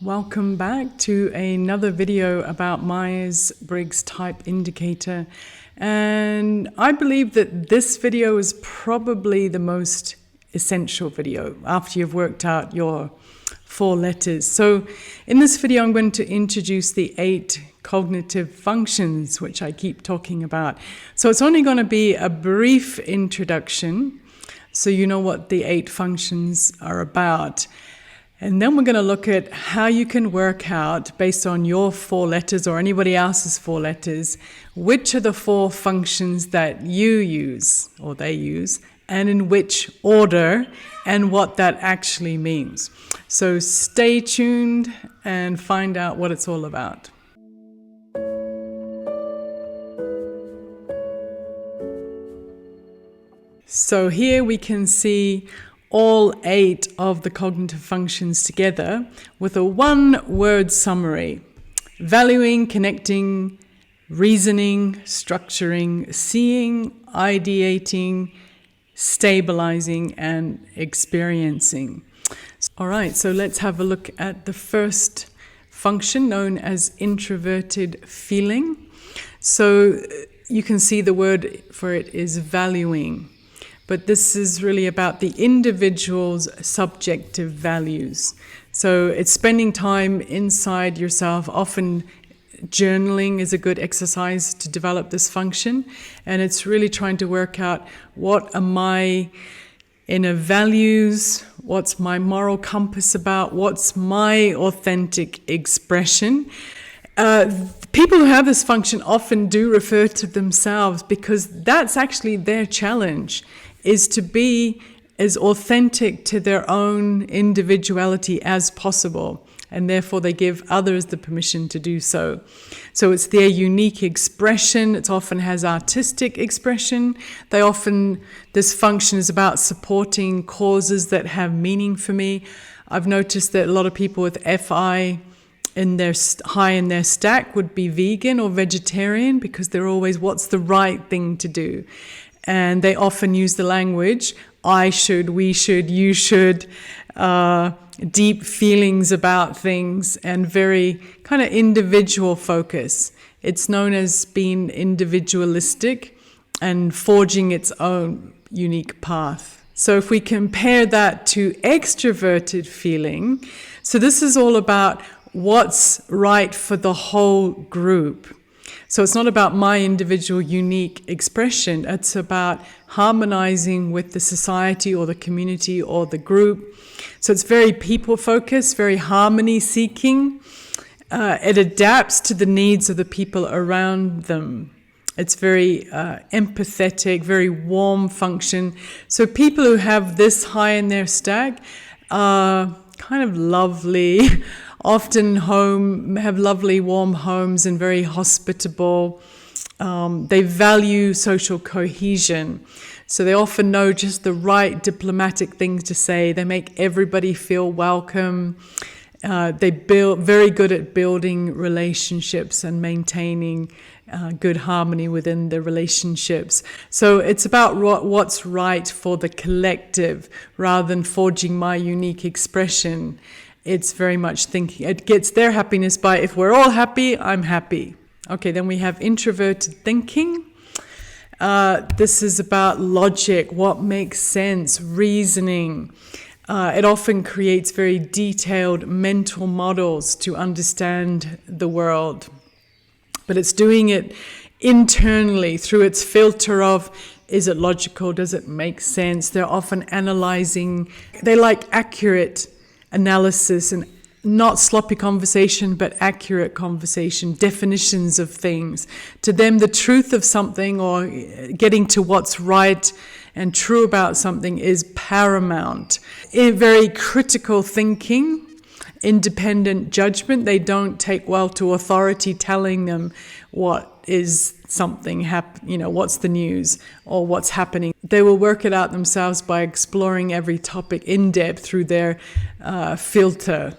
Welcome back to another video about Myers-Briggs type indicator. And I believe that this video is probably the most essential video after you've worked out your 4 letters. So in this video, I'm going to introduce the 8 cognitive functions, which I keep talking about. So it's only going to be a brief introduction, so you know what the 8 functions are about. And then we're going to look at how you can work out, based on your 4 letters or anybody else's 4 letters, which are the 4 functions that you use or they use, and in which order, and what that actually means. So stay tuned and find out what it's all about. So here we can see all 8 of the cognitive functions together with a 1-word summary: valuing, connecting, reasoning, structuring, seeing, ideating, stabilizing, and experiencing. All right, so let's have a look at the first function, known as introverted feeling. So you can see the word for it is valuing. But this is really about the individual's subjective values. So it's spending time inside yourself. Often journaling is a good exercise to develop this function. And it's really trying to work out, what are my inner values? What's my moral compass about? What's my authentic expression? People who have this function often do refer to themselves, because that's actually their challenge, is to be as authentic to their own individuality as possible, and therefore they give others the permission to do so. So it's their unique expression. It often has artistic expression. This function is about supporting causes that have meaning for me. I've noticed that a lot of people with FI high in their stack would be vegan or vegetarian, because they're always, what's the right thing to do? And they often use the language, I should, we should, you should, deep feelings about things, and very kind of individual focus. It's known as being individualistic and forging its own unique path. So if we compare that to extroverted feeling, so this is all about what's right for the whole group. So it's not about my individual unique expression. It's about harmonizing with the society or the community or the group. So it's very people-focused, very harmony-seeking. It adapts to the needs of the people around them. It's very empathetic, very warm function. So people who have this high in their stack are kind of lovely, often have lovely warm homes and very hospitable. They value social cohesion. So they often know just the right diplomatic things to say. They make everybody feel welcome. They very good at building relationships and maintaining good harmony within the relationships. So it's about what's right for the collective, rather than forging my unique expression. It's very much thinking, it gets their happiness by, if we're all happy, I'm happy. Okay, then we have introverted thinking. This is about logic, what makes sense, reasoning. It often creates very detailed mental models to understand the world. But it's doing it internally through its filter of, is it logical, does it make sense? They're often analyzing, they like accurate analysis, and not sloppy conversation, but accurate conversation, definitions of things. To them, the truth of something, or getting to what's right and true about something, is paramount. In very critical thinking, independent judgment. They don't take well to authority telling them what is something, what's the news or what's happening. They will work it out themselves by exploring every topic in depth through their filter.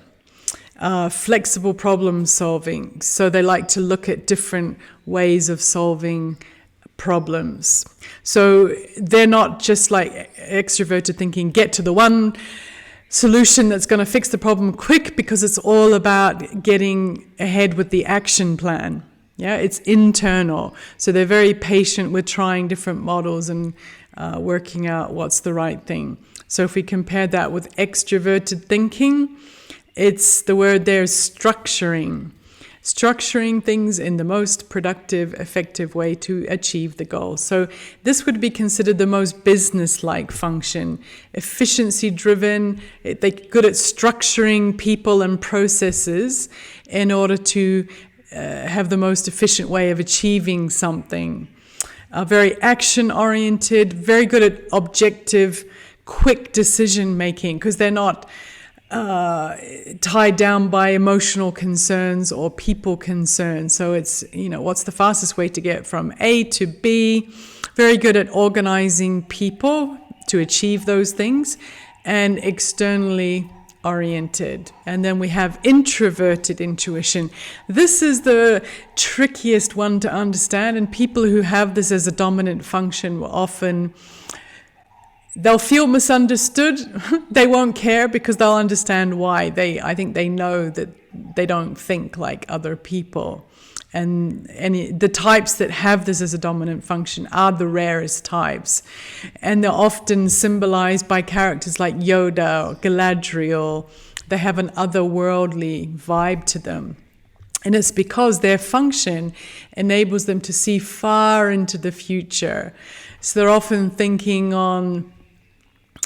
Flexible problem solving. So they like to look at different ways of solving problems. So they're not just like extroverted thinking, get to the one solution that's going to fix the problem quick, because it's all about getting ahead with the action plan. Yeah, it's internal. So they're very patient with trying different models and working out what's the right thing. So if we compare that with extroverted thinking, it's the word there is structuring. Structuring things in the most productive, effective way to achieve the goal. So this would be considered the most business-like function. Efficiency-driven, they're good at structuring people and processes in order to have the most efficient way of achieving something. Very action-oriented, very good at objective, quick decision-making, because they're not tied down by emotional concerns or people concerns. So it's, what's the fastest way to get from A to B? Very good at organizing people to achieve those things, and externally oriented. And then we have introverted intuition. This is the trickiest one to understand, and people who have this as a dominant function will often they'll feel misunderstood. They won't care because they'll understand why. I think they know that they don't think like other people. And the types that have this as a dominant function are the rarest types. And they're often symbolized by characters like Yoda or Galadriel. They have an otherworldly vibe to them. And it's because their function enables them to see far into the future. So they're often thinking on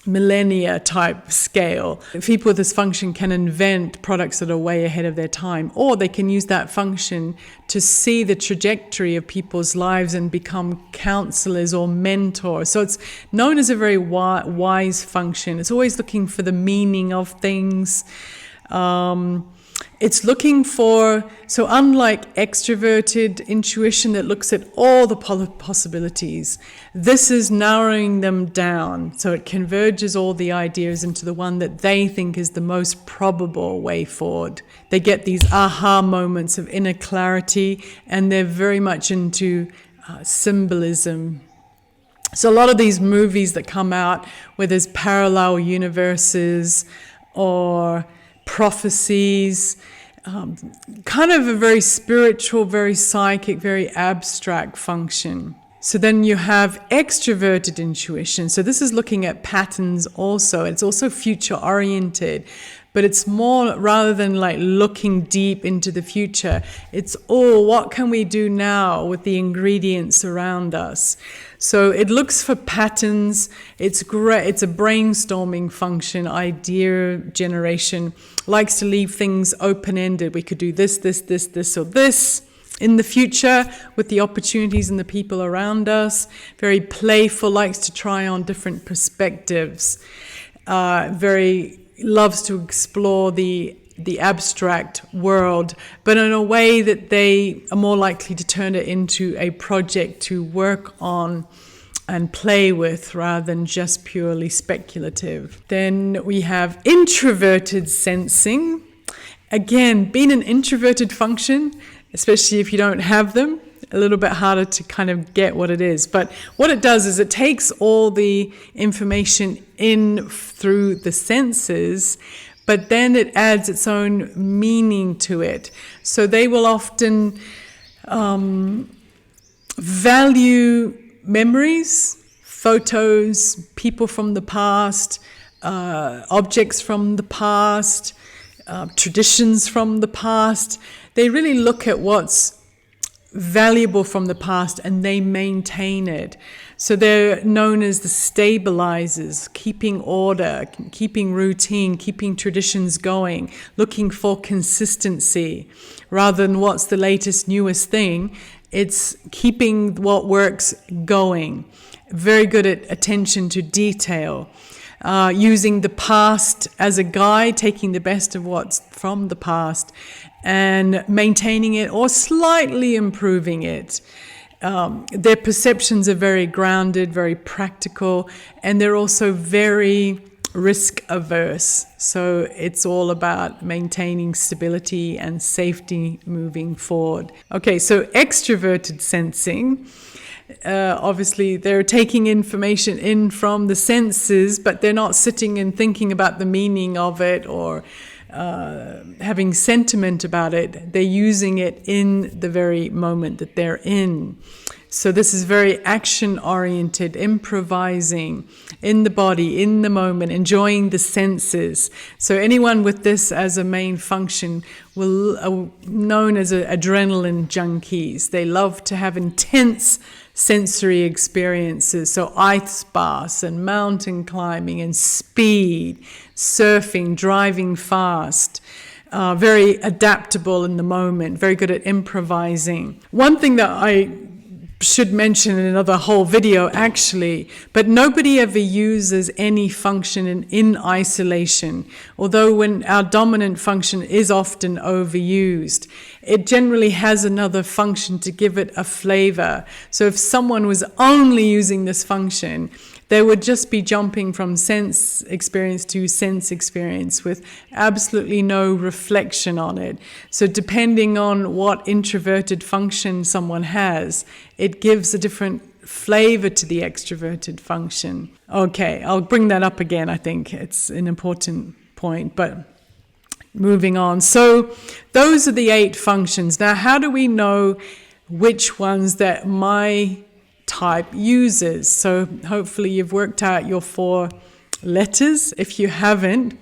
millennia type scale. People with this function can invent products that are way ahead of their time, or they can use that function to see the trajectory of people's lives and become counselors or mentors. So it's known as a very wise function. It's always looking for the meaning of things. It's looking for, so unlike extroverted intuition that looks at all the possibilities, this is narrowing them down. So it converges all the ideas into the one that they think is the most probable way forward. They get these aha moments of inner clarity, and they're very much into symbolism. So a lot of these movies that come out where there's parallel universes or prophecies, kind of a very spiritual, very psychic, very abstract function. So then you have extroverted intuition. So this is looking at patterns also. It's also future oriented, but it's more, rather than like looking deep into the future, it's what can we do now with the ingredients around us? So it looks for patterns. It's great. It's a brainstorming function, idea generation, likes to leave things open-ended. We could do this, or this in the future with the opportunities and the people around us. Very playful, likes to try on different perspectives. Very loves to explore the abstract world, but in a way that they are more likely to turn it into a project to work on and play with rather than just purely speculative. Then we have introverted sensing. Again, being an introverted function, especially if you don't have them, a little bit harder to kind of get what it is. But what it does is it takes all the information in through the senses, but then it adds its own meaning to it. So they will often value memories, photos, people from the past, objects from the past, traditions from the past. They really look at what's valuable from the past and they maintain it. So they're known as the stabilizers, keeping order, keeping routine, keeping traditions going, looking for consistency rather than what's the latest, newest thing. It's keeping what works going. Very good at attention to detail. Using the past as a guide, taking the best of what's from the past and maintaining it or slightly improving it. Their perceptions are very grounded, very practical, and they're also very risk averse. So it's all about maintaining stability and safety moving forward. Okay, so extroverted sensing. Obviously, they're taking information in from the senses, but they're not sitting and thinking about the meaning of it or having sentiment about it. They're using it in the very moment that they're in. So this is very action-oriented, improvising in the body, in the moment, enjoying the senses. So anyone with this as a main function are known as adrenaline junkies. They love to have intense sensory experiences. So ice baths and mountain climbing and speed, surfing, driving fast. Very adaptable in the moment, very good at improvising. One thing that I should mention in another whole video actually, but nobody ever uses any function in isolation. Although when our dominant function is often overused, it generally has another function to give it a flavor. So if someone was only using this function, they would just be jumping from sense experience to sense experience with absolutely no reflection on it. So depending on what introverted function someone has, it gives a different flavor to the extroverted function. Okay, I'll bring that up again. I think it's an important point, but moving on. So those are the 8 functions. Now, how do we know which ones that my type uses? So hopefully you've worked out your 4 letters. If you haven't,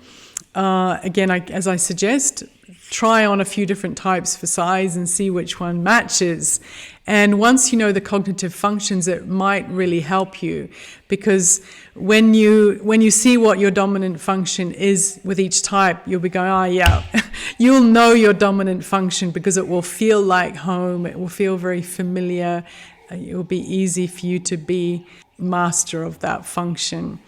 again, as I suggest, try on a few different types for size and see which one matches. And once you know the cognitive functions, it might really help you, because when you see what your dominant function is with each type, you'll be going, yeah, you'll know your dominant function because it will feel like home, it will feel very familiar. It will be easy for you to be master of that function.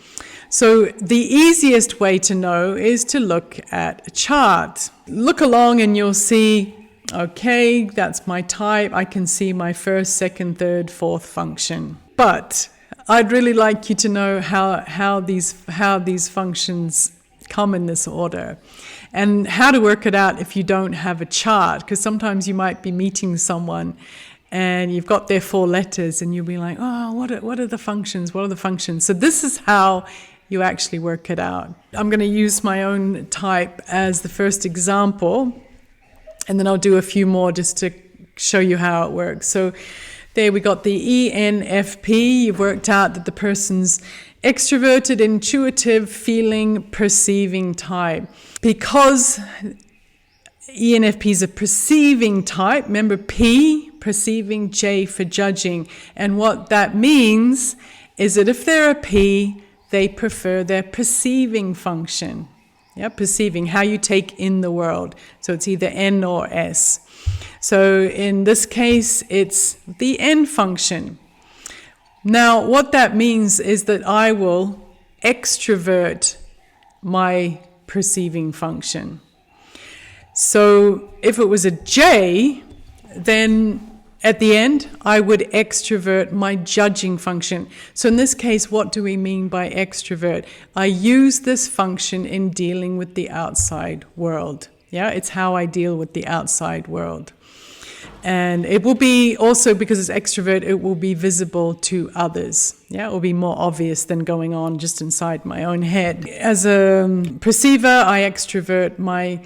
So the easiest way to know is to look at a chart. Look along and you'll see, okay, that's my type. I can see my first, second, third, fourth function. But I'd really like you to know how these functions come in this order, and how to work it out if you don't have a chart, because sometimes you might be meeting someone and you've got their 4 letters and you'll be like, oh, what are the functions? What are the functions? So this is how you actually work it out. I'm going to use my own type as the first example, and then I'll do a few more just to show you how it works. So there we got the ENFP. You've worked out that the person's extroverted, intuitive, feeling, perceiving type. Because ENFP is a perceiving type, remember P, perceiving, J for judging. And what that means is that if they're a P, they prefer their perceiving function. Yeah, perceiving, how you take in the world. So it's either N or S. So in this case, it's the N function. Now, what that means is that I will extrovert my perceiving function. So if it was a J, then at the end, I would extrovert my judging function. So in this case, what do we mean by extrovert? I use this function in dealing with the outside world. Yeah, it's how I deal with the outside world. And it will be also, because it's extrovert, it will be visible to others. Yeah, it will be more obvious than going on just inside my own head. As a perceiver, I extrovert my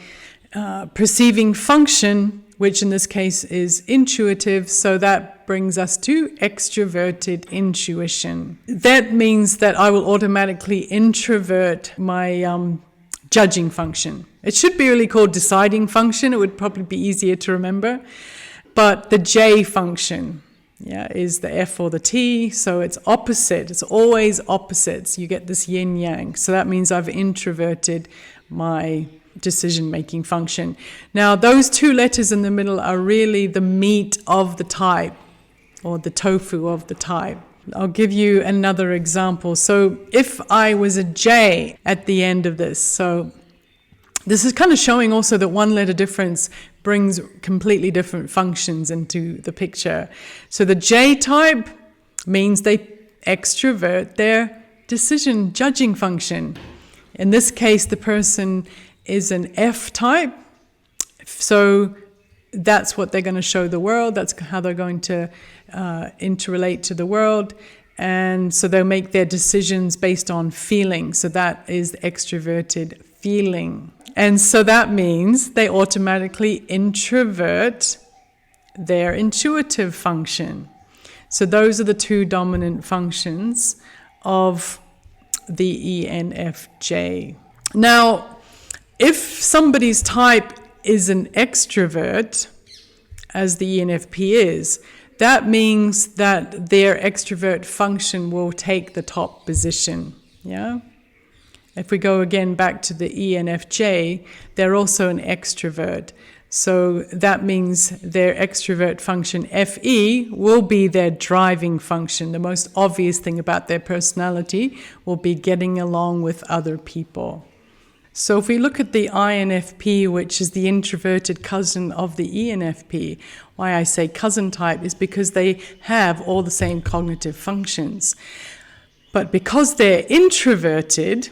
perceiving function, which in this case is intuitive. So that brings us to extroverted intuition. That means that I will automatically introvert my judging function. It should be really called deciding function. It would probably be easier to remember. But the J function, is the F or the T. So it's opposite. It's always opposites. You get this yin yang. So that means I've introverted my decision-making function. Now, those 2 letters in the middle are really the meat of the type, or the tofu of the type. I'll give you another example. So if I was a J at the end of this, so this is kind of showing also that 1-letter difference brings completely different functions into the picture. So the J type means they extrovert their decision judging function. In this case, the person is an F type. So that's what they're going to show the world. That's how they're going to interrelate to the world. And so they'll make their decisions based on feeling. So that is extroverted feeling. And so that means they automatically introvert their intuitive function. So those are the two dominant functions of the ENFJ. Now, if somebody's type is an extrovert, as the ENFP is, that means that their extrovert function will take the top position. Yeah? If we go again back to the ENFJ, they're also an extrovert. So that means their extrovert function, FE, will be their driving function. The most obvious thing about their personality will be getting along with other people. So if we look at the INFP, which is the introverted cousin of the ENFP, why I say cousin type is because they have all the same cognitive functions. But because they're introverted,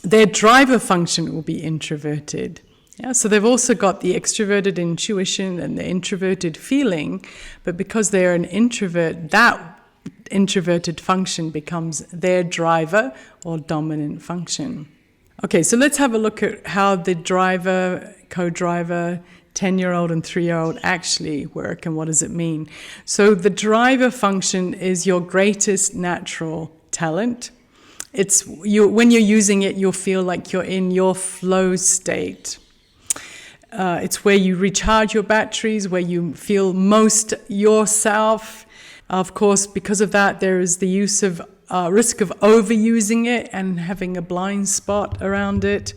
their driver function will be introverted. Yeah, so they've also got the extroverted intuition and the introverted feeling, but because they're an introvert, that introverted function becomes their driver or dominant function. Okay, so let's have a look at how the driver, co-driver, 10-year-old and 3-year-old actually work and what does it mean. So the driver function is your greatest natural talent. It's when you're using it, you'll feel like you're in your flow state. It's where you recharge your batteries, where you feel most yourself. Of course, because of that, there is the use of risk of overusing it and having a blind spot around it.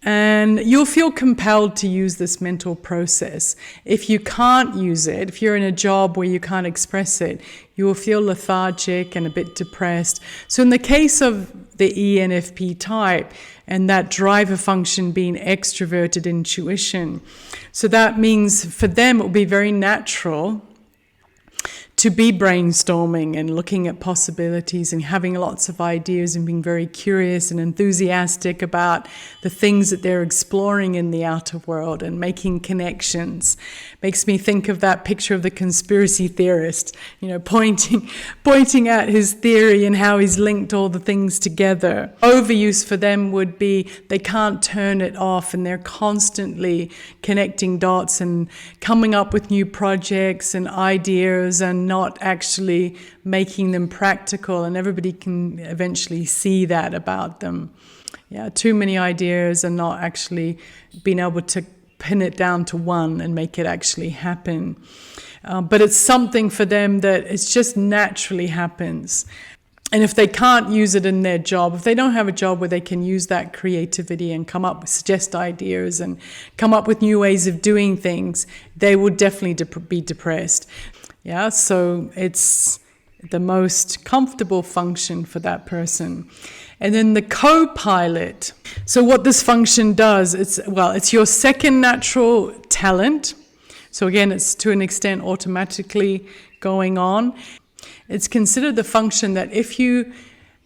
And you'll feel compelled to use this mental process. If you can't use it, if you're in a job where you can't express it, you will feel lethargic and a bit depressed. So in the case of the ENFP type, and that driver function being extroverted intuition, so that means for them it will be very natural to be brainstorming and looking at possibilities and having lots of ideas and being very curious and enthusiastic about the things that they're exploring in the outer world and making connections. Makes me think of that picture of the conspiracy theorist, pointing at his theory and how he's linked all the things together. Overuse for them would be they can't turn it off and they're constantly connecting dots and coming up with new projects and ideas and not actually making them practical, and everybody can eventually see that about them. Yeah, too many ideas and not actually being able to pin it down to one and make it actually happen. But it's something for them that it just naturally happens. And if they can't use it in their job, if they don't have a job where they can use that creativity and come up with, suggest ideas and come up with new ways of doing things, they will definitely be depressed. Yeah, so it's the most comfortable function for that person. And then the co-pilot. So what this function does, it's your second natural talent. So again, it's to an extent automatically going on. It's considered the function that if you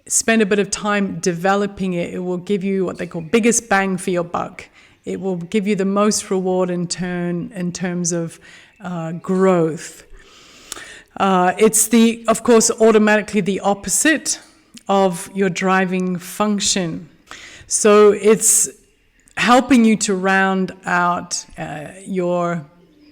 spend a bit of time developing it, it will give you what they call biggest bang for your buck. It will give you the most reward in terms of growth. It's of course, automatically the opposite of your driving function. So it's helping you to round out your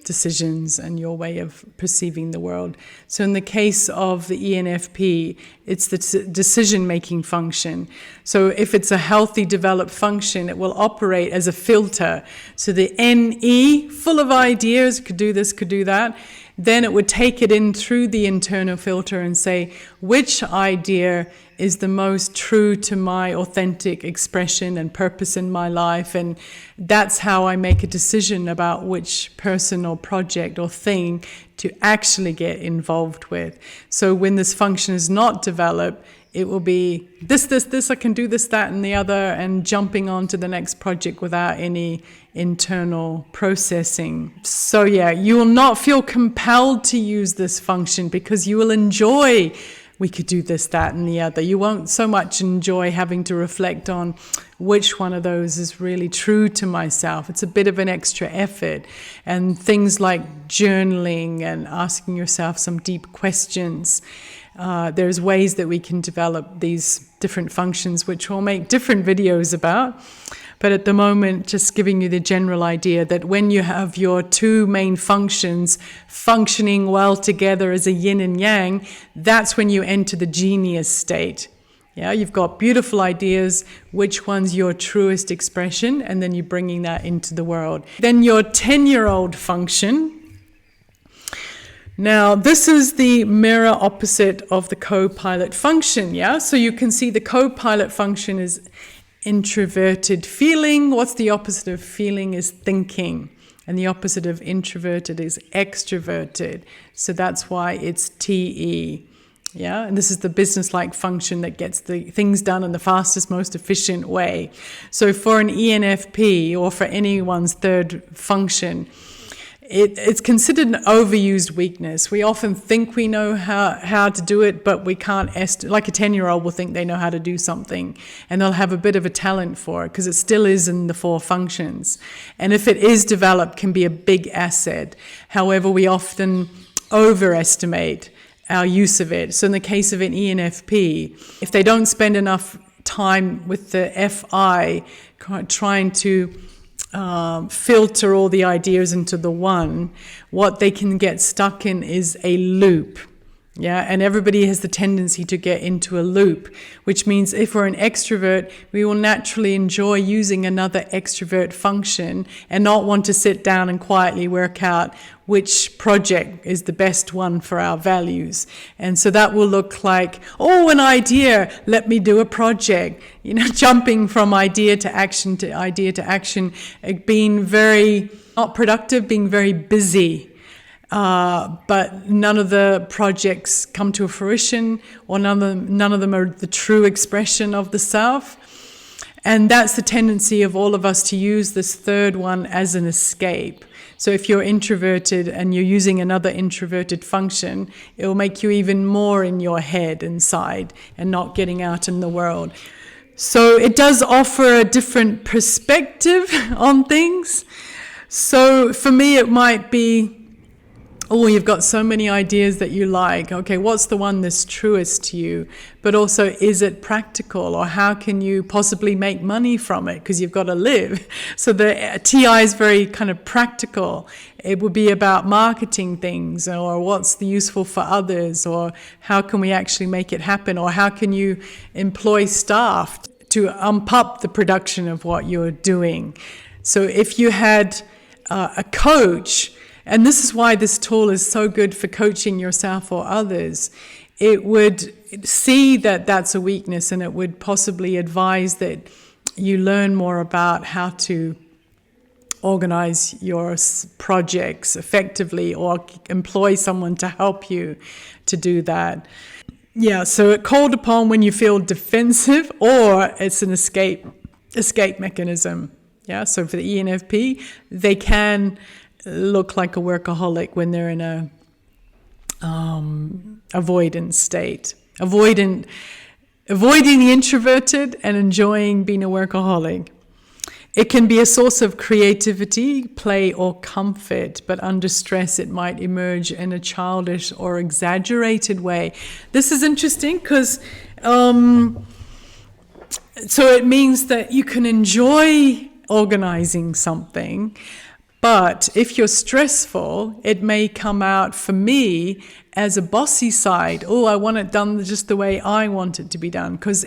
decisions and your way of perceiving the world. So in the case of the ENFP, it's the decision-making function. So if it's a healthy, developed function, it will operate as a filter. So the NE, full of ideas, could do this, could do that. Then it would take it in through the internal filter and say, which idea is the most true to my authentic expression and purpose in my life? And that's how I make a decision about which person or project or thing to actually get involved with. So when this function is not developed, it will be this, I can do this, that, and the other, and jumping on to the next project without any internal processing. So yeah, you will not feel compelled to use this function because you will enjoy we could do this, that, and the other. You won't so much enjoy having to reflect on which one of those is really true to myself. It's a bit of an extra effort. And things like journaling and asking yourself some deep questions. There's ways that we can develop these different functions, which we'll make different videos about. But at the moment, just giving you the general idea that when you have your two main functions functioning well together as a yin and yang, that's when you enter the genius state. Yeah, you've got beautiful ideas, which one's your truest expression, and then you're bringing that into the world. Then your 10-year-old function. Now, this is the mirror opposite of the co-pilot function, yeah? So you can see the co-pilot function is introverted feeling. What's the opposite of feeling is thinking. And the opposite of introverted is extroverted. So that's why it's TE. Yeah, and this is the business-like function that gets the things done in the fastest, most efficient way. So for an ENFP, or for anyone's third function, it's considered an overused weakness. We often think we know how to do it, but we can't estimate. Like a 10-year-old will think they know how to do something, and they'll have a bit of a talent for it because it still is in the 4 functions. And if it is developed, can be a big asset. However, we often overestimate our use of it. So in the case of an ENFP, if they don't spend enough time with the FI trying to filter all the ideas into the one, what they can get stuck in is a loop. Yeah, and everybody has the tendency to get into a loop, which means if we're an extrovert, we will naturally enjoy using another extrovert function and not want to sit down and quietly work out which project is the best one for our values. And so that will look like, oh, an idea, let me do a project. You know, jumping from idea to action, being very not productive, being very busy. But none of the projects come to fruition, or none of them are the true expression of the self. And that's the tendency of all of us to use this third one as an escape. So if you're introverted and you're using another introverted function, it will make you even more in your head inside and not getting out in the world. So it does offer a different perspective on things. So for me, it might be, oh, you've got so many ideas that you like. Okay, what's the one that's truest to you? But also, is it practical? Or how can you possibly make money from it? Because you've got to live. So the TI is very kind of practical. It would be about marketing things, or what's the useful for others, or how can we actually make it happen? Or how can you employ staff to ump up the production of what you're doing? So if you had a coach, and this is why this tool is so good for coaching yourself or others, it would see that that's a weakness, and it would possibly advise that you learn more about how to organize your projects effectively, or employ someone to help you to do that. Yeah, so it called upon when you feel defensive, or it's an escape mechanism. Yeah, so for the ENFP, they can look like a workaholic when they're in a avoidant state, avoiding the introverted and enjoying being a workaholic. It can be a source of creativity, play, or comfort, but under stress it might emerge in a childish or exaggerated way. This is interesting because so it means that you can enjoy organizing something, but if you're stressful, it may come out, for me, as a bossy side. Oh, I want it done just the way I want it to be done. Because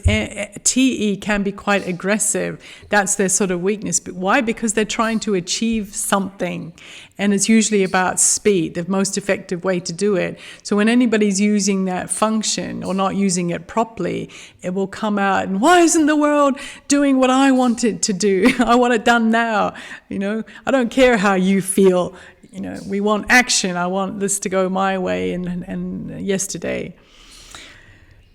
TE can be quite aggressive. That's their sort of weakness. But why? Because they're trying to achieve something. And it's usually about speed, the most effective way to do it. So when anybody's using that function or not using it properly, it will come out, and why isn't the world doing what I want it to do? I want it done now. You know, I don't care how you feel. You know, we want action. I want this to go my way and yesterday.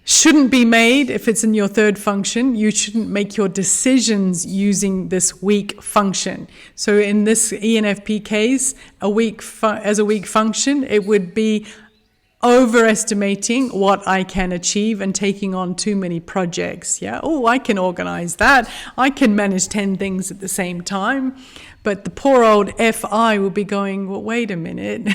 Shouldn't be made if it's in your third function. You shouldn't make your decisions using this weak function. So in this ENFP case, as a weak function, it would be overestimating what I can achieve and taking on too many projects. Yeah, oh, I can organize that. I can manage 10 things at the same time. But the poor old FI will be going, well, wait a minute.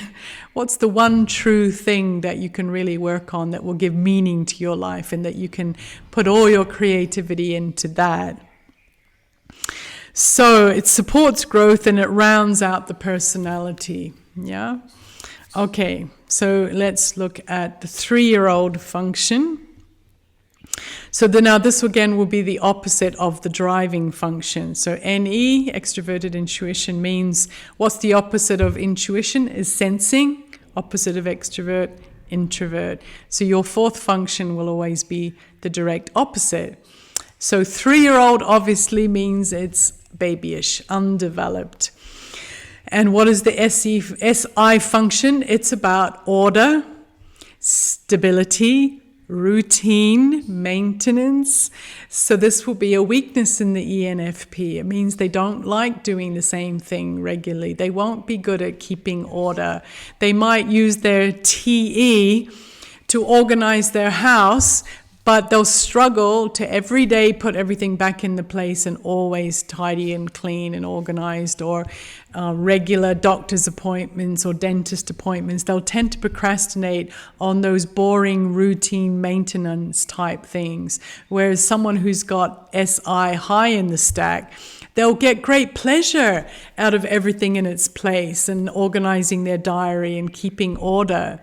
What's the one true thing that you can really work on that will give meaning to your life and that you can put all your creativity into that? So it supports growth and it rounds out the personality. Yeah. Okay, so let's look at the 3-year-old function. So now this again will be the opposite of the driving function. So NE, extroverted intuition, means what's the opposite of intuition is sensing, opposite of extrovert, introvert. So your 4th function will always be the direct opposite. So 3-year-old obviously means it's babyish, undeveloped. And what is the SI function? It's about order, stability, routine, maintenance. So this will be a weakness in the ENFP. It means they don't like doing the same thing regularly. They won't be good at keeping order. They might use their TE to organize their house, but they'll struggle to every day put everything back in the place and always tidy and clean and organized, or regular doctor's appointments or dentist appointments. They'll tend to procrastinate on those boring routine maintenance type things. Whereas someone who's got SI high in the stack, they'll get great pleasure out of everything in its place and organizing their diary and keeping order.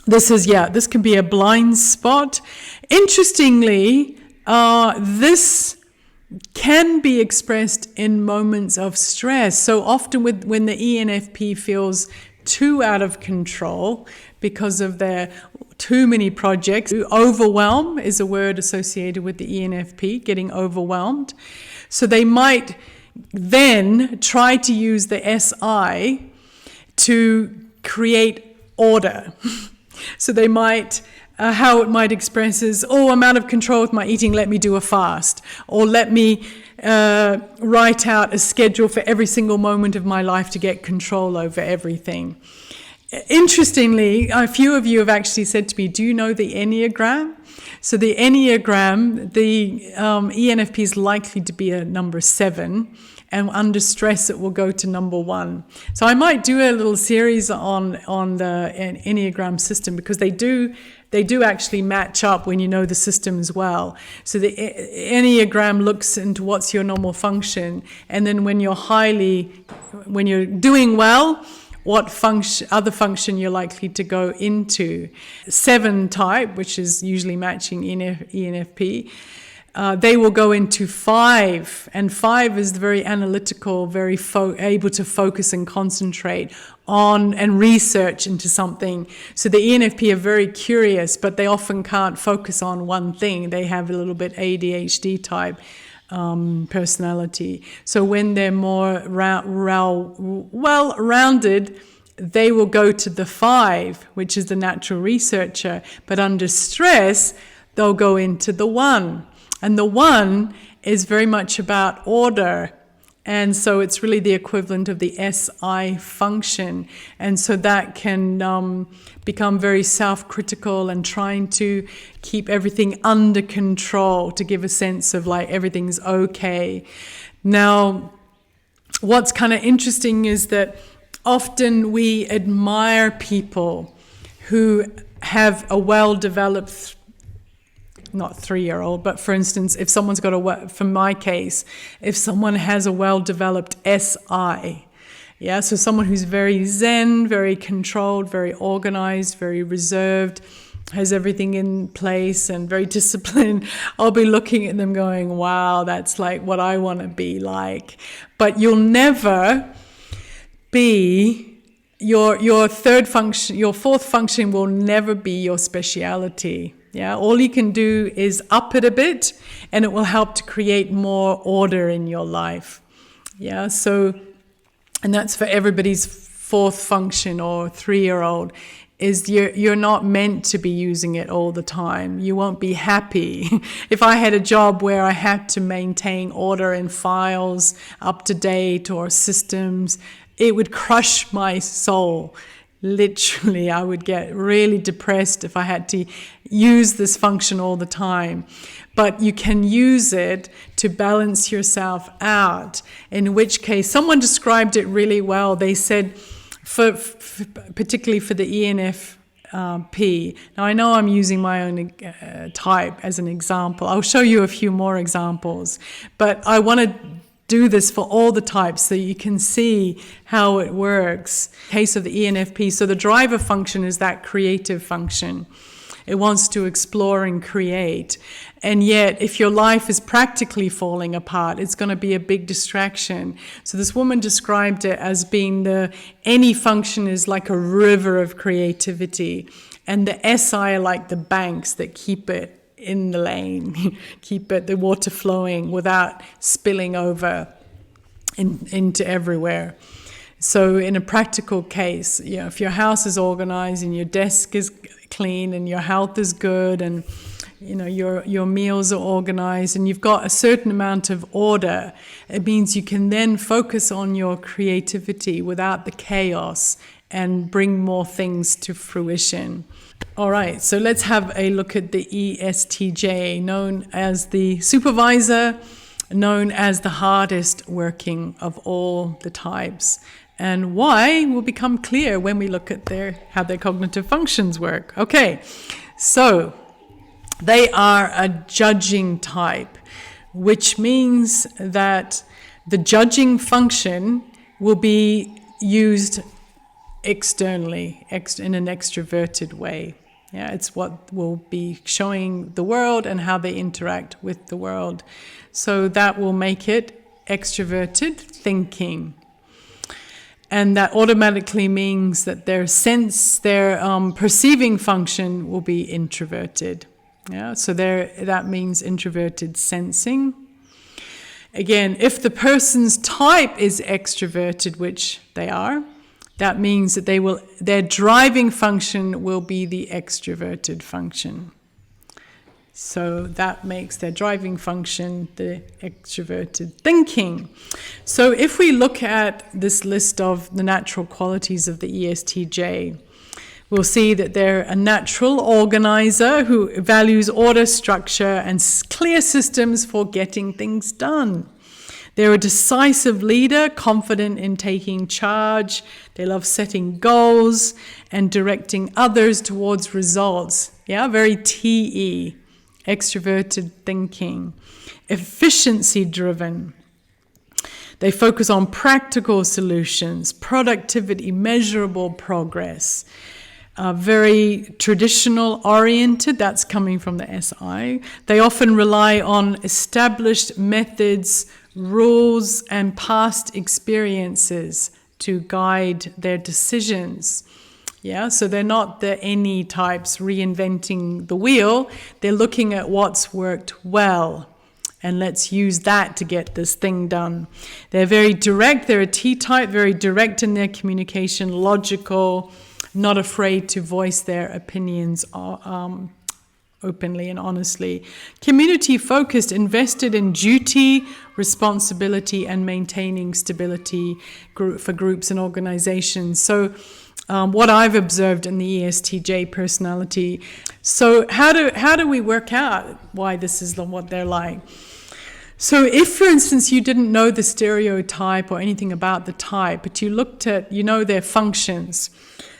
This can be a blind spot. Interestingly, this can be expressed in moments of stress. So often when the ENFP feels too out of control because of their too many projects, overwhelm is a word associated with the ENFP, getting overwhelmed. So they might then try to use the SI to create order. So they might, how it might express is, oh, I'm out of control with my eating, let me do a fast. Or let me write out a schedule for every single moment of my life to get control over everything. Interestingly, a few of you have actually said to me, do you know the Enneagram? So the Enneagram, the ENFP is likely to be a number 7. And under stress, it will go to number 1. So I might do a little series on the Enneagram system, because they do actually match up when you know the systems well. So the Enneagram looks into what's your normal function, and then when you're doing well, what other function you're likely to go into. 7 type, which is usually matching ENFP. They will go into 5, and 5 is very analytical, very able to focus and concentrate on and research into something. So the ENFP are very curious, but they often can't focus on one thing. They have a little bit ADHD type personality. So when they're more well-rounded, they will go to the 5, which is the natural researcher, but under stress, they'll go into the 1. And the 1 is very much about order. And so it's really the equivalent of the SI function. And so that can become very self-critical and trying to keep everything under control to give a sense of like everything's okay. Now, what's kind of interesting is that often we admire people who have a well-developed, not 3-year-old, but for instance, if someone's got for my case, if someone has a well-developed SI, yeah, so someone who's very zen, very controlled, very organized, very reserved, has everything in place and very disciplined, I'll be looking at them going, wow, that's like what I want to be like. But you'll never be, your 4th function will never be your speciality. Yeah, all you can do is up it a bit, and it will help to create more order in your life. Yeah, so, and that's for everybody's 4th function or 3-year-old, is you're not meant to be using it all the time. You won't be happy. If I had a job where I had to maintain order in files, up to date, or systems, it would crush my soul. Literally, I would get really depressed if I had to use this function all the time. But you can use it to balance yourself out, in which case, someone described it really well. They said, particularly for the ENFP. Now, I know I'm using my own type as an example. I'll show you a few more examples, but I want to do this for all the types so you can see how it works. Case of the ENFP, so the driver function is that creative function. It wants to explore and create. And yet, if your life is practically falling apart, it's going to be a big distraction. So this woman described it as being any function is like a river of creativity. And the SI are like the banks that keep it in the lane, keep the water flowing without spilling over into everywhere. So in a practical case, if your house is organized and your desk is clean and your health is good and your meals are organized and you've got a certain amount of order, it means you can then focus on your creativity without the chaos and bring more things to fruition. All right, so let's have a look at the ESTJ, known as the supervisor, known as the hardest working of all the types. And why will become clear when we look at how their cognitive functions work. Okay, so they are a judging type, which means that the judging function will be used externally, in an extroverted way. Yeah, it's what will be showing the world and how they interact with the world. So that will make it extroverted thinking. And that automatically means that their perceiving function will be introverted. Yeah, so that means introverted sensing. Again, if the person's type is extroverted, which they are, that means that their driving function will be the extroverted function. So that makes their driving function the extroverted thinking. So if we look at this list of the natural qualities of the ESTJ, we'll see that they're a natural organizer who values order, structure, and clear systems for getting things done. They're a decisive leader, confident in taking charge. They love setting goals and directing others towards results. Yeah, very TE, extroverted thinking. Efficiency driven. They focus on practical solutions, productivity, measurable progress. Very traditional oriented, that's coming from the SI. They often rely on established methods, rules, and past experiences to guide their decisions. Yeah, so they're not the any types reinventing the wheel. They're looking at what's worked well, and let's use that to get this thing done. They're very direct. They're a T type, very direct in their communication, logical, not afraid to voice their opinions openly and honestly. Community-focused, invested in duty, responsibility, and maintaining stability for groups and organizations. So what I've observed in the ESTJ personality. So how do we work out why this is what they're like? So if, for instance, you didn't know the stereotype or anything about the type, but you looked at, their functions,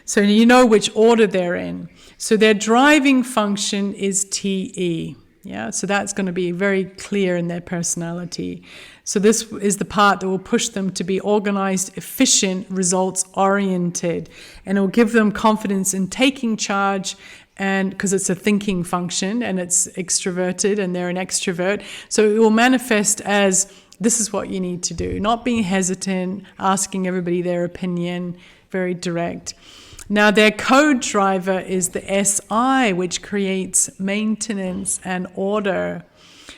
so you know which order they're in. So their driving function is TE. Yeah, so that's going to be very clear in their personality. So this is the part that will push them to be organized, efficient, results-oriented, and it will give them confidence in taking charge, and because it's a thinking function and it's extroverted and they're an extrovert. So it will manifest as, this is what you need to do, not being hesitant, asking everybody their opinion, very direct. Now, their code driver is the SI, which creates maintenance and order.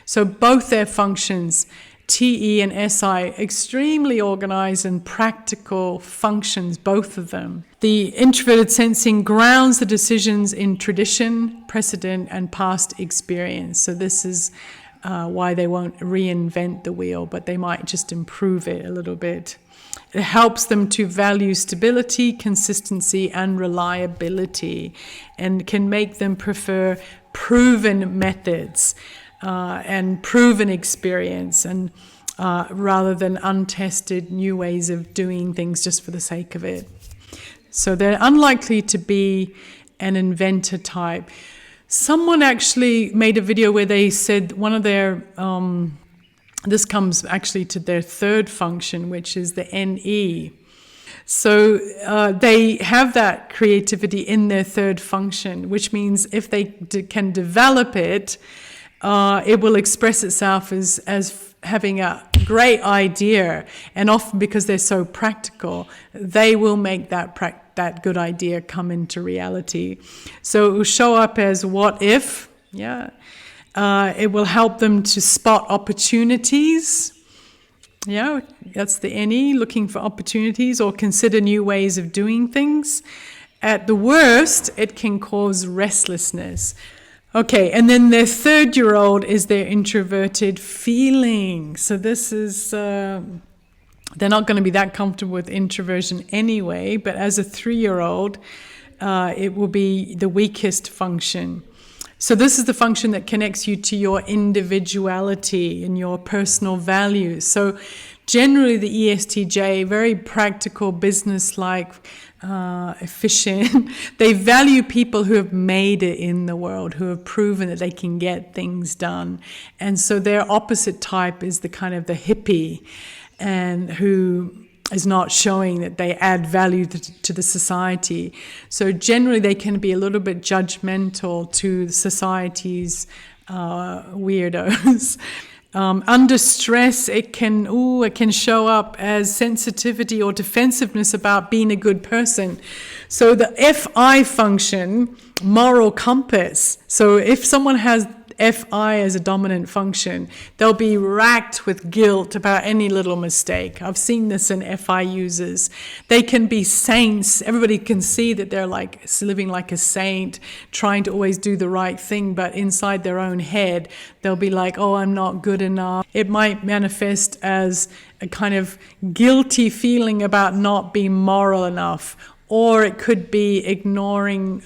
So both their functions, TE and SI, extremely organized and practical functions, both of them. The introverted sensing grounds the decisions in tradition, precedent, and past experience. So this is why they won't reinvent the wheel, but they might just improve it a little bit. It helps them to value stability, consistency, and reliability, and can make them prefer proven methods and proven experience, and rather than untested new ways of doing things just for the sake of it. So they're unlikely to be an inventor type. Someone actually made a video where they said one of their this comes actually to their third function, which is the NE. So they have that creativity in their third function, which means if they can develop it, it will express itself as having a great idea. And often because they're so practical, they will make that good idea come into reality. So it will show up as what if, yeah. It will help them to spot opportunities. Yeah, that's the NE, looking for opportunities or consider new ways of doing things. At the worst, it can cause restlessness. Okay, and then their 3rd-year-old is their introverted feeling. So this is, they're not going to be that comfortable with introversion anyway, but as a 3-year-old, it will be the weakest function. So this is the function that connects you to your individuality and your personal values. So generally the ESTJ, very practical, business-like, efficient. They value people who have made it in the world, who have proven that they can get things done. And so their opposite type is the kind of the hippie, and who is not showing that they add value to the society. So generally they can be a little bit judgmental to society's weirdos. Under stress, it can show up as sensitivity or defensiveness about being a good person. So the FI function, moral compass. So if someone has FI as a dominant function, they'll be racked with guilt about any little mistake. I've seen this in FI users. They can be saints. Everybody can see that they're like living like a saint, trying to always do the right thing, but inside their own head, they'll be like, oh, I'm not good enough. It might manifest as a kind of guilty feeling about not being moral enough, or it could be ignoring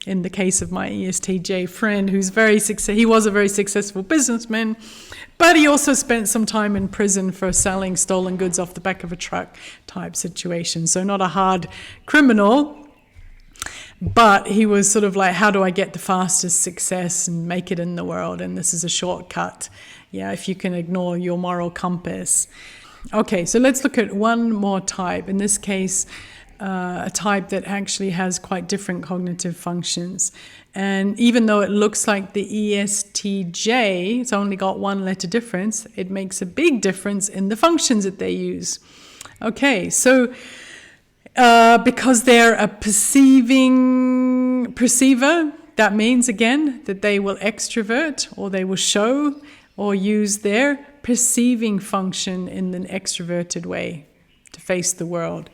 in the case of my ESTJ friend, who's he was a very successful businessman, but he also spent some time in prison for selling stolen goods off the back of a truck type situation. So not a hard criminal, but he was sort of like, how do I get the fastest success and make it in the world? And this is a shortcut. Yeah, if you can ignore your moral compass. Okay, so let's look at one more type. In this case, a type that actually has quite different cognitive functions. And even though it looks like the ESTJ, it's only got one letter difference, it makes a big difference in the functions that they use. Okay, so because they're a perceiver, that means again that they will extrovert, or they will show or use their perceiving function in an extroverted way to face the world.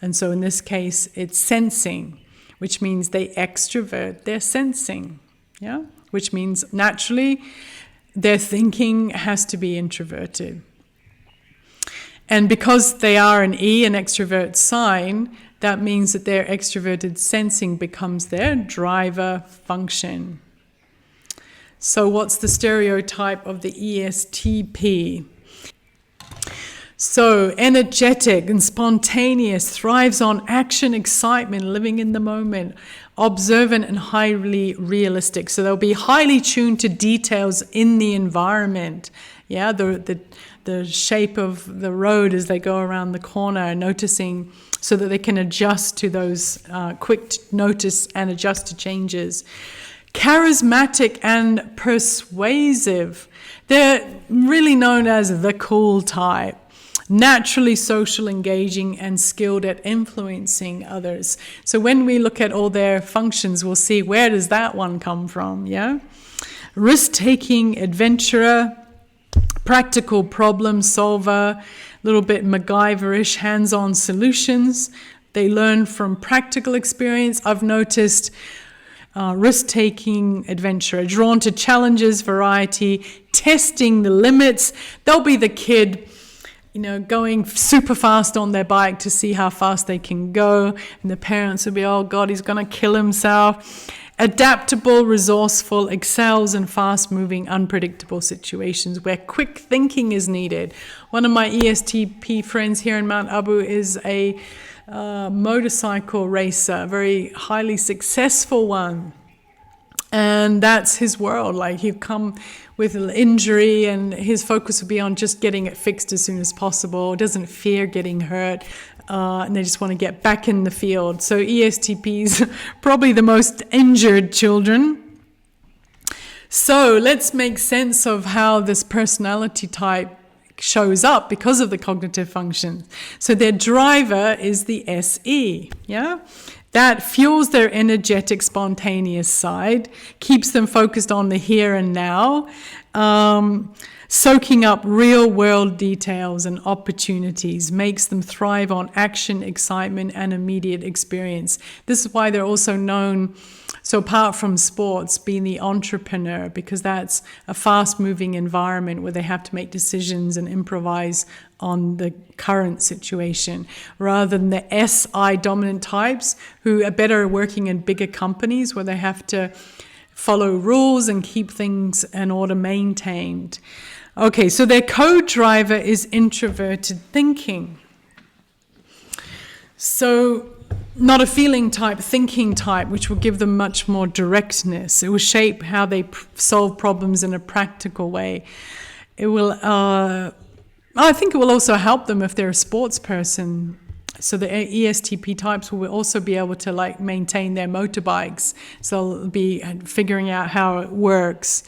And so in this case, it's sensing, which means they extrovert their sensing, yeah? Which means naturally their thinking has to be introverted. And because they are an E, an extrovert sign, that means that their extroverted sensing becomes their driver function. So what's the stereotype of the ESTP? So energetic and spontaneous, thrives on action, excitement, living in the moment, observant and highly realistic. So they'll be highly tuned to details in the environment. Yeah, the shape of the road as they go around the corner, noticing so that they can adjust to those, quick notice and adjust to changes. Charismatic and persuasive. They're really known as the cool type. Naturally social, engaging, and skilled at influencing others. So when we look at all their functions, we'll see, where does that one come from, yeah? Risk-taking, adventurer, practical problem solver, a little bit MacGyver-ish, hands-on solutions. They learn from practical experience. I've noticed risk-taking adventurer, drawn to challenges, variety, testing the limits. They'll be the kid going super fast on their bike to see how fast they can go. And the parents will be, oh God, he's going to kill himself. Adaptable, resourceful, excels in fast-moving, unpredictable situations where quick thinking is needed. One of my ESTP friends here in Mount Abu is a motorcycle racer, a very highly successful one. And that's his world. Like, he'll come with an injury and his focus will be on just getting it fixed as soon as possible. Doesn't fear getting hurt. And they just want to get back in the field. So ESTPs, probably the most injured children. So let's make sense of how this personality type shows up because of the cognitive functions. So their driver is the SE, yeah? That fuels their energetic, spontaneous side, keeps them focused on the here and now, soaking up real-world details and opportunities, makes them thrive on action, excitement, and immediate experience. This is why they're also known, so apart from sports, being the entrepreneur, because that's a fast-moving environment where they have to make decisions and improvise on the current situation, rather than the SI dominant types who are better working in bigger companies where they have to follow rules and keep things in order maintained. Okay, so their co-driver is introverted thinking. So not a feeling type, thinking type, which will give them much more directness. It will shape how they solve problems in a practical way. It will, I think it will also help them if they're a sports person. So the ESTP types will also be able to like maintain their motorbikes. So they'll be figuring out how it works.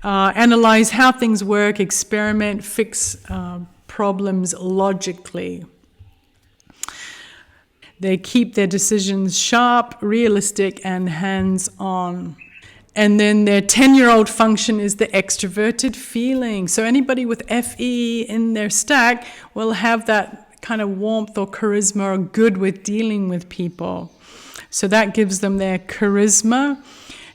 Analyze how things work, experiment, fix problems logically. They keep their decisions sharp, realistic, and hands-on. And then their 10-year-old function is the extroverted feeling. So anybody with FE in their stack will have that kind of warmth or charisma or good with dealing with people. So that gives them their charisma,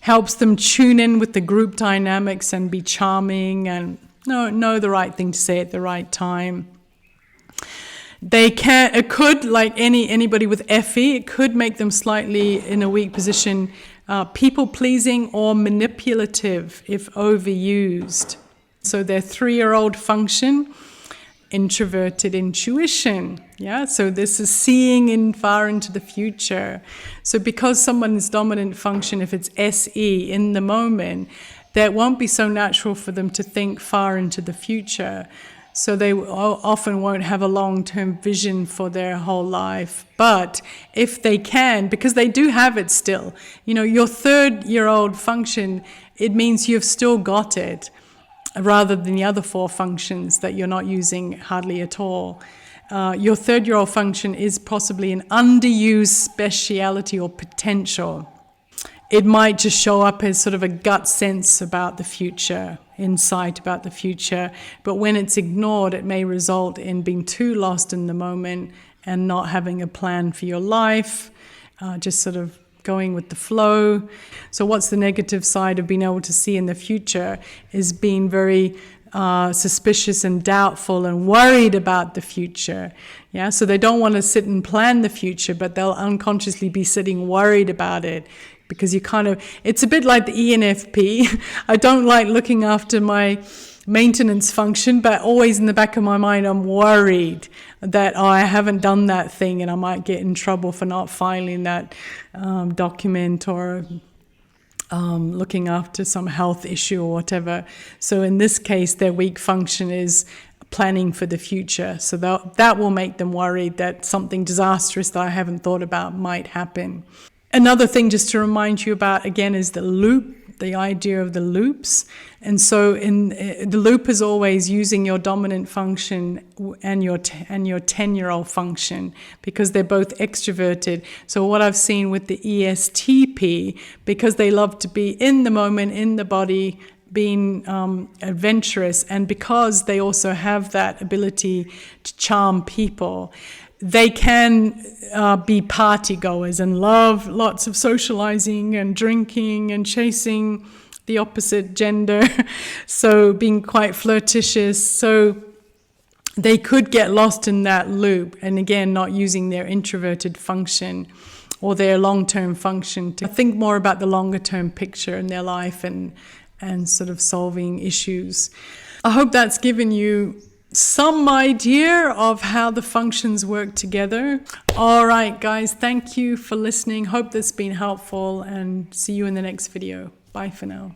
helps them tune in with the group dynamics and be charming and know the right thing to say at the right time. It could, like anybody with FE, it could make them slightly in a weak position, people-pleasing or manipulative if overused. So their 3-year-old function, introverted intuition. Yeah, so this is seeing in far into the future. So because someone's dominant function, if it's SE in the moment, that won't be so natural for them to think far into the future. So they often won't have a long-term vision for their whole life. But if they can, because they do have it still, your 3rd-year-old function, it means you've still got it, rather than the other 4 functions that you're not using hardly at all. Your 3rd-year-old function is possibly an underused speciality or potential. It might just show up as sort of a gut sense about the future, insight about the future. But when it's ignored, it may result in being too lost in the moment and not having a plan for your life, just sort of going with the flow. So what's the negative side of being able to see in the future is being very suspicious and doubtful and worried about the future. Yeah, so they don't want to sit and plan the future, but they'll unconsciously be sitting worried about it. Because it's a bit like the ENFP. I don't like looking after my maintenance function, but always in the back of my mind, I'm worried that I haven't done that thing and I might get in trouble for not filing that document or looking after some health issue or whatever. So in this case, their weak function is planning for the future. So that will make them worried that something disastrous that I haven't thought about might happen. Another thing just to remind you about, again, is the loop, the idea of the loops. And so the loop is always using your dominant function and your 10-year-old function, because they're both extroverted. So what I've seen with the ESTP, because they love to be in the moment, in the body, being adventurous, and because they also have that ability to charm people, they can be party goers and love lots of socializing and drinking and chasing the opposite gender. So being quite flirtatious. So they could get lost in that loop, and again, not using their introverted function or their long-term function to think more about the longer-term picture in their life and sort of solving issues. I hope that's given you some idea of how the functions work together. All right, guys, thank you for listening. Hope this has been helpful, and see you in the next video. Bye for now.